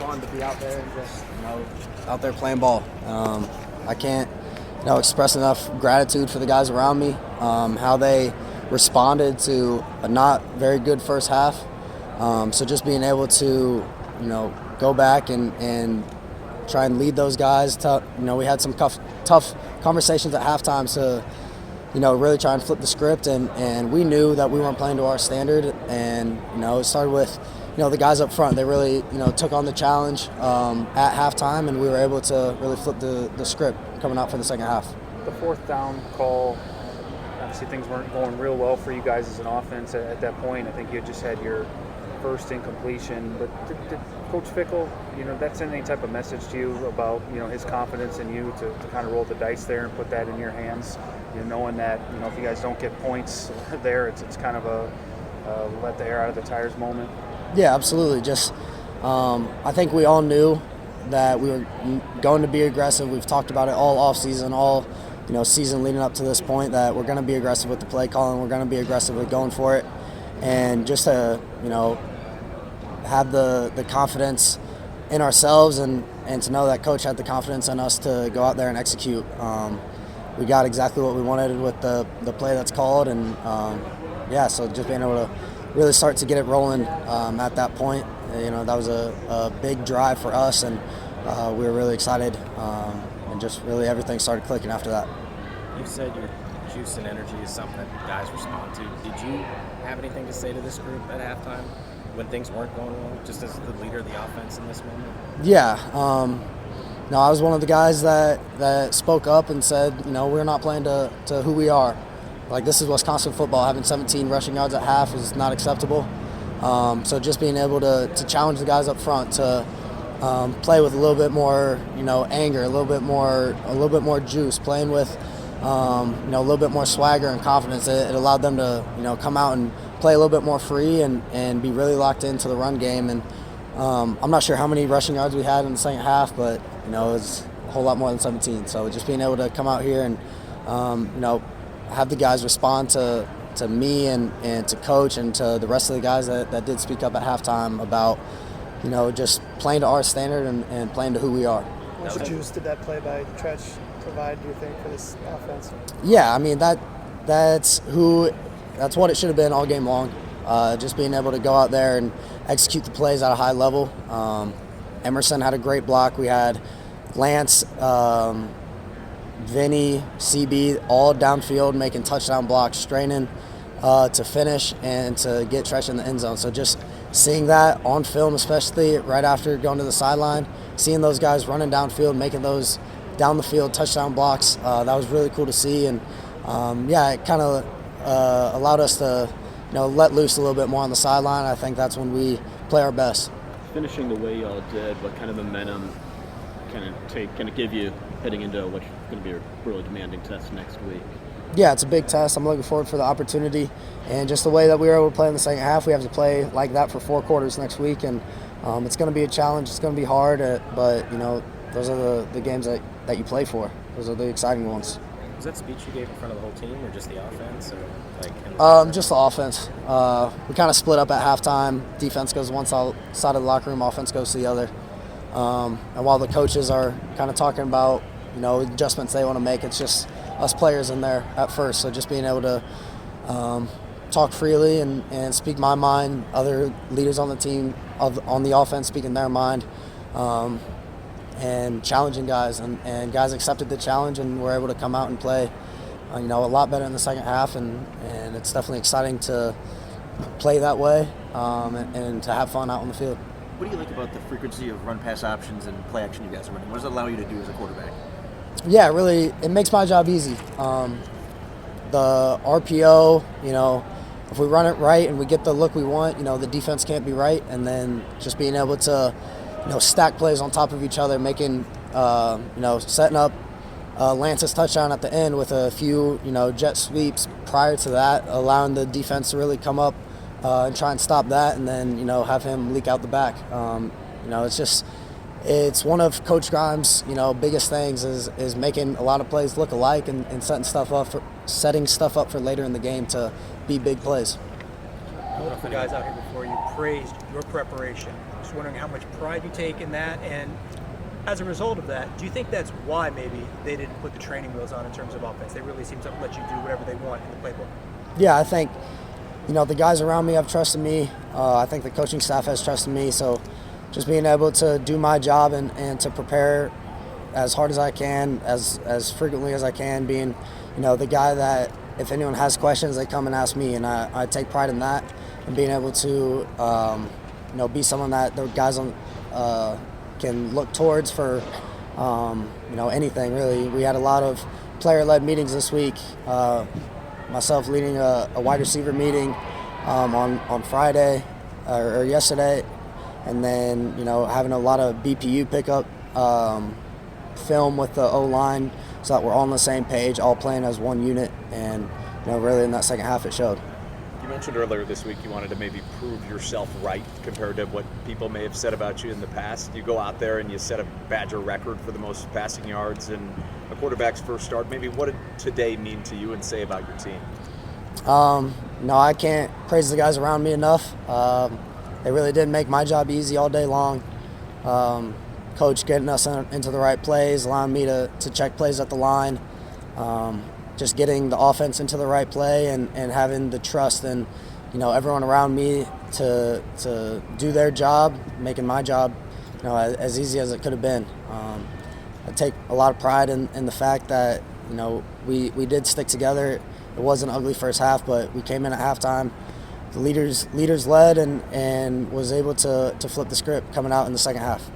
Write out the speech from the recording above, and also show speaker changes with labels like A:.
A: fun to be out there and just, out there playing ball. I can't, express enough gratitude for the guys around me, how they responded to a not very good first half. So just being able to, go back and try and lead those guys. We had some tough conversations at halftime to, really try and flip the script. And we knew that we weren't playing to our standard. And, it started with, the guys up front. They really, took on the challenge at halftime, and we were able to really flip the script coming out for the second half.
B: The fourth down call, obviously things weren't going real well for you guys as an offense at that point. I think you had just had your first incompletion. But did Coach Fickle, that send any type of message to you about, his confidence in you to kind of roll the dice there and put that in your hands, knowing that, if you guys don't get points there, it's kind of a let the air out of the tires moment?
A: Yeah, absolutely. Just I think we all knew that we were going to be aggressive. We've talked about it all offseason, all season leading up to this point, that we're going to be aggressive with the play calling. We're going to be aggressive with going for it, and just to have the confidence in ourselves and to know that Coach had the confidence in us to go out there and execute. We got exactly what we wanted with the play that's called, and so just being able to really start to get it rolling at that point. That was a big drive for us, and we were really excited, and just really everything started clicking after that.
C: You said your juice and energy is something that guys respond to. Did you have anything to say to this group at halftime when things weren't going well, just as the leader of the offense in this moment?
A: Yeah. I was one of the guys that spoke up and said, we're not playing to who we are. Like, this is Wisconsin football. Having 17 rushing yards at half is not acceptable. So just being able to challenge the guys up front to play with a little bit more, anger, a little bit more juice, playing with, a little bit more swagger and confidence. It allowed them to, come out and play a little bit more free and be really locked into the run game. And I'm not sure how many rushing yards we had in the second half, but, it was a whole lot more than 17. So just being able to come out here and, have the guys respond to me and to Coach and to the rest of the guys that did speak up at halftime about, just playing to our standard and playing to who we are.
D: How much juice did that play by Treach provide, do you think, for this offense?
A: Yeah, I mean, that's what it should have been all game long. Just being able to go out there and execute the plays at a high level. Emerson had a great block. We had Lance, Vinny, CB, all downfield making touchdown blocks, straining to finish and to get Treach in the end zone. So just seeing that on film, especially right after going to the sideline, seeing those guys running downfield, making those down the field touchdown blocks, that was really cool to see. And it kind of allowed us to let loose a little bit more on the sideline. I think that's when we play our best.
E: Finishing the way y'all did, what kind of momentum kind of give you heading into what's going to be a really demanding test next week?
A: Yeah, it's a big test. I'm looking forward for the opportunity, and just the way that we were able to play in the second half. We have to play like that for 4 quarters next week, and it's going to be a challenge. It's going to be hard, but those are the games that you play for. Those are the exciting ones.
C: Was that speech you gave in front of the whole team, or just the offense,
A: just the offense. We kind of split up at halftime. Defense goes one side of the locker room, offense goes to the other. And while the coaches are kind of talking about adjustments they want to make, it's just us players in there at first. So just being able to talk freely and speak my mind, other leaders on the team on the offense speaking their mind, and challenging guys, and guys accepted the challenge and were able to come out and play a lot better in the second half, and it's definitely exciting to play that way and to have fun out on the field.
F: What do you like about the frequency of run-pass options and play action you guys are running? What does it allow you to do as a quarterback?
A: Yeah, really, it makes my job easy. The RPO, if we run it right and we get the look we want, the defense can't be right, and then just being able to, stack plays on top of each other, making, setting up Lance's touchdown at the end with a few, jet sweeps prior to that, allowing the defense to really come up and try and stop that, and then have him leak out the back. It's one of Coach Grimes' biggest things is making a lot of plays look alike and setting stuff up for later in the game to be big plays.
G: One of the guys out here before you praised your preparation Just wondering how much pride you take in that, and as a result of that, do you think that's why maybe they didn't put the training wheels on in terms of offense? They really seem to let you do whatever they want in the playbook.
A: Yeah, I think, the guys around me have trusted me. I think the coaching staff has trusted me. So just being able to do my job and to prepare as hard as I can, as frequently as I can, being, the guy that if anyone has questions, they come and ask me. And I take pride in that and being able to, be someone that the guys on can look towards for, anything really. We had a lot of player-led meetings this week. Myself leading a wide receiver meeting on Friday or yesterday, and then having a lot of BPU pickup film with the O-line so that we're all on the same page, all playing as one unit, and really in that second half it showed.
H: You mentioned earlier this week you wanted to maybe prove yourself right compared to what people may have said about you in the past. You go out there and you set a Badger record for the most passing yards in a quarterback's first start. Maybe what did today mean to you and say about your team?
A: No, I can't praise the guys around me enough. They really did make my job easy all day long. Coach getting us into the right plays, allowing me to check plays at the line. Just getting the offense into the right play and having the trust in, everyone around me to do their job, making my job, as easy as it could have been. I take a lot of pride in the fact that, we did stick together. It was an ugly first half, but we came in at halftime. The leaders led and was able to flip the script coming out in the second half.